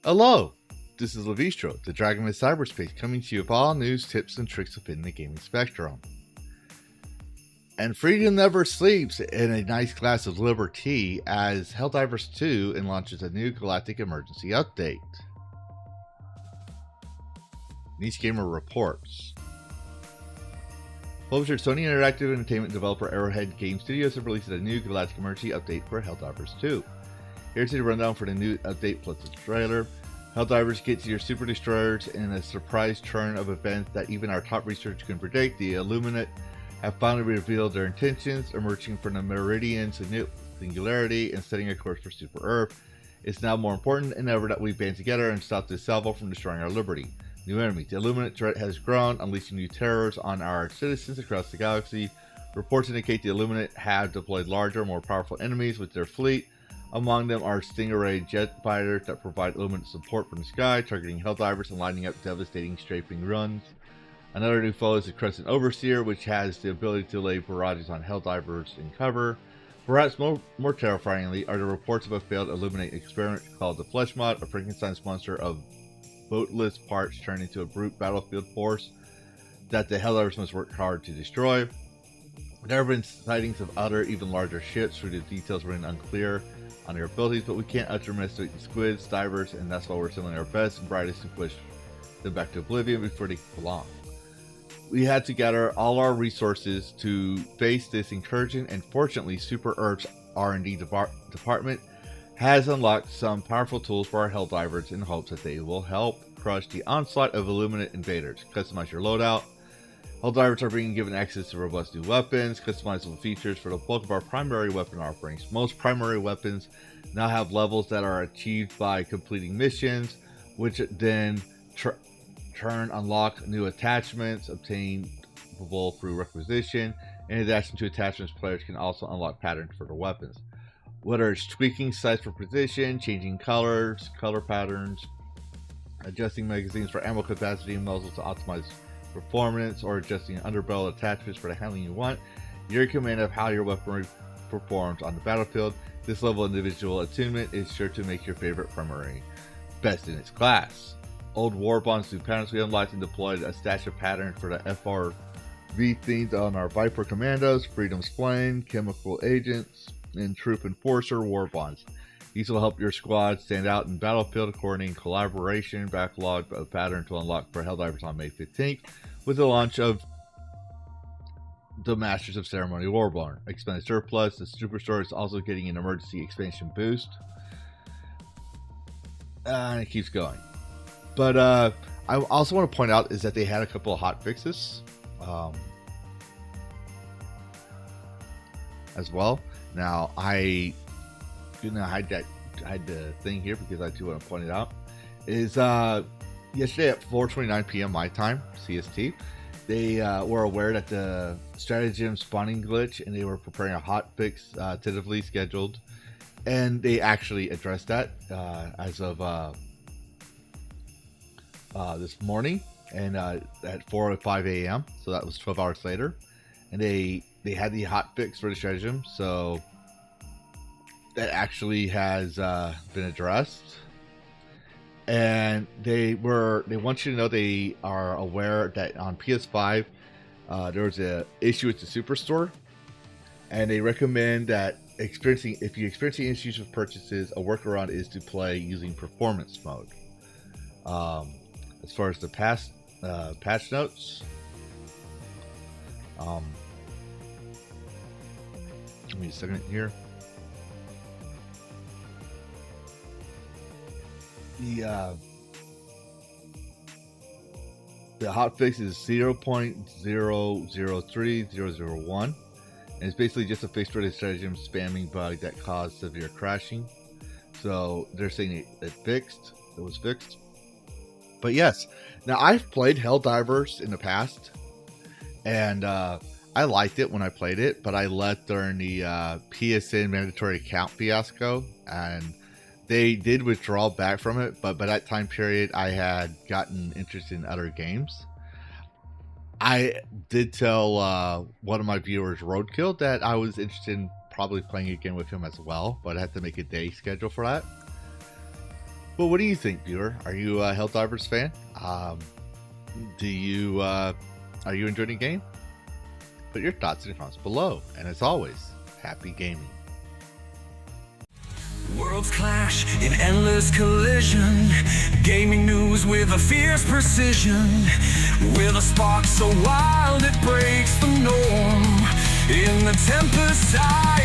Hello, this is Levistro, the Dragon of Cyberspace, coming to you with all news, tips, and tricks within the gaming spectrum. And freedom never sleeps in a nice glass of Liber Tea as HellDivers 2 launches a new galactic emergency update. Niche Gamer reports. Publisher Sony Interactive Entertainment developer Arrowhead Game Studios have released a new galactic emergency update for HellDivers 2. Here's the rundown for the new update plus the trailer. HellDivers gets your super destroyers in a surprise turn of events that even our top researchers can predict. The Illuminate have finally revealed their intentions, emerging from the Meridian Singularity and setting a course for Super Earth. It's now more important than ever that we band together and stop this salvo from destroying our liberty. New enemies. The Illuminate threat has grown, unleashing new terrors on our citizens across the galaxy. Reports indicate the Illuminate have deployed larger, more powerful enemies with their fleet. Among them are Stingray jet fighters that provide Illuminate support from the sky, targeting HellDivers and lining up devastating strafing runs. Another new foe is the Crescent Overseer, which has the ability to lay barrages on HellDivers in cover. Perhaps more terrifyingly are the reports of a failed Illuminate experiment called the Flesh Mod, a Frankenstein's monster of boatless parts turned into a brute battlefield force that the HellDivers must work hard to destroy. There have been sightings of other, even larger ships, where the details remain unclear on their abilities, but we can't underestimate the squids, divers, and that's why we're sending our best and brightest to push them back to oblivion before they cool off. We had to gather all our resources to face this incursion, and fortunately Super Earth's R&D department has unlocked some powerful tools for our HellDivers in hopes that they will help crush the onslaught of Illuminate invaders. Customize your loadout. HellDivers are being given access to robust new weapons, customizable features for the bulk of our primary weapon offerings. Most primary weapons now have levels that are achieved by completing missions, which then unlock new attachments obtainable through requisition. In addition to attachments, players can also unlock patterns for their weapons. Whether it's tweaking sights for precision, changing colors, color patterns, adjusting magazines for ammo capacity and muzzles to optimize performance, or adjusting underbarrel attachments for the handling you want, you're in command of how your weaponry performs on the battlefield. This level of individual attunement is sure to make your favorite primary best in its class. Old war bonds through patterns. We unlocked and deployed a stash of patterns for the FRV themed on our Viper Commandos, Freedom's Flame, Chemical Agents, and Troop Enforcer war bonds. These will help your squad stand out in battlefield, coordinating collaboration. Backlog of pattern to unlock for HellDivers on May 15th with the launch of the Masters of Ceremony Warborn. Expanded Surplus. The Superstore is also getting an emergency expansion boost. And it keeps going. But I also want to point out is that they had a couple of hotfixes as well. Now, I had the thing here because I do want to point it out. Is yesterday at 4:29 p.m. my time, CST, they were aware that the stratagem spawning glitch, and they were preparing a hotfix tentatively scheduled, and they actually addressed that as of this morning, and at 4:05 a.m. So that was 12 hours later, and they had the hotfix for the stratagem, so that actually has been addressed, and they want you to know they are aware that on PS5 there was a issue with the Superstore, and they recommend that if you're experiencing issues with purchases, a workaround is to play using performance mode. As far as the patch notes, give me a second here. The hotfix is 0.003001, and it's basically just a fix for the stratagem spamming bug that caused severe crashing. So they're saying it was fixed. But yes, now I've played HellDivers in the past, and I liked it when I played it, but I left during the PSN mandatory account fiasco, and they did withdraw back from it, but by that time period, I had gotten interested in other games. I did tell one of my viewers, Roadkill, that I was interested in probably playing again with him as well, but I have to make a day schedule for that. But what do you think, viewer? Are you a HellDivers fan? Are you enjoying the game? Put your thoughts in the comments below. And as always, happy gaming. Worlds clash in endless collision. Gaming news with a fierce precision. With a spark so wild it breaks the norm. In the tempest I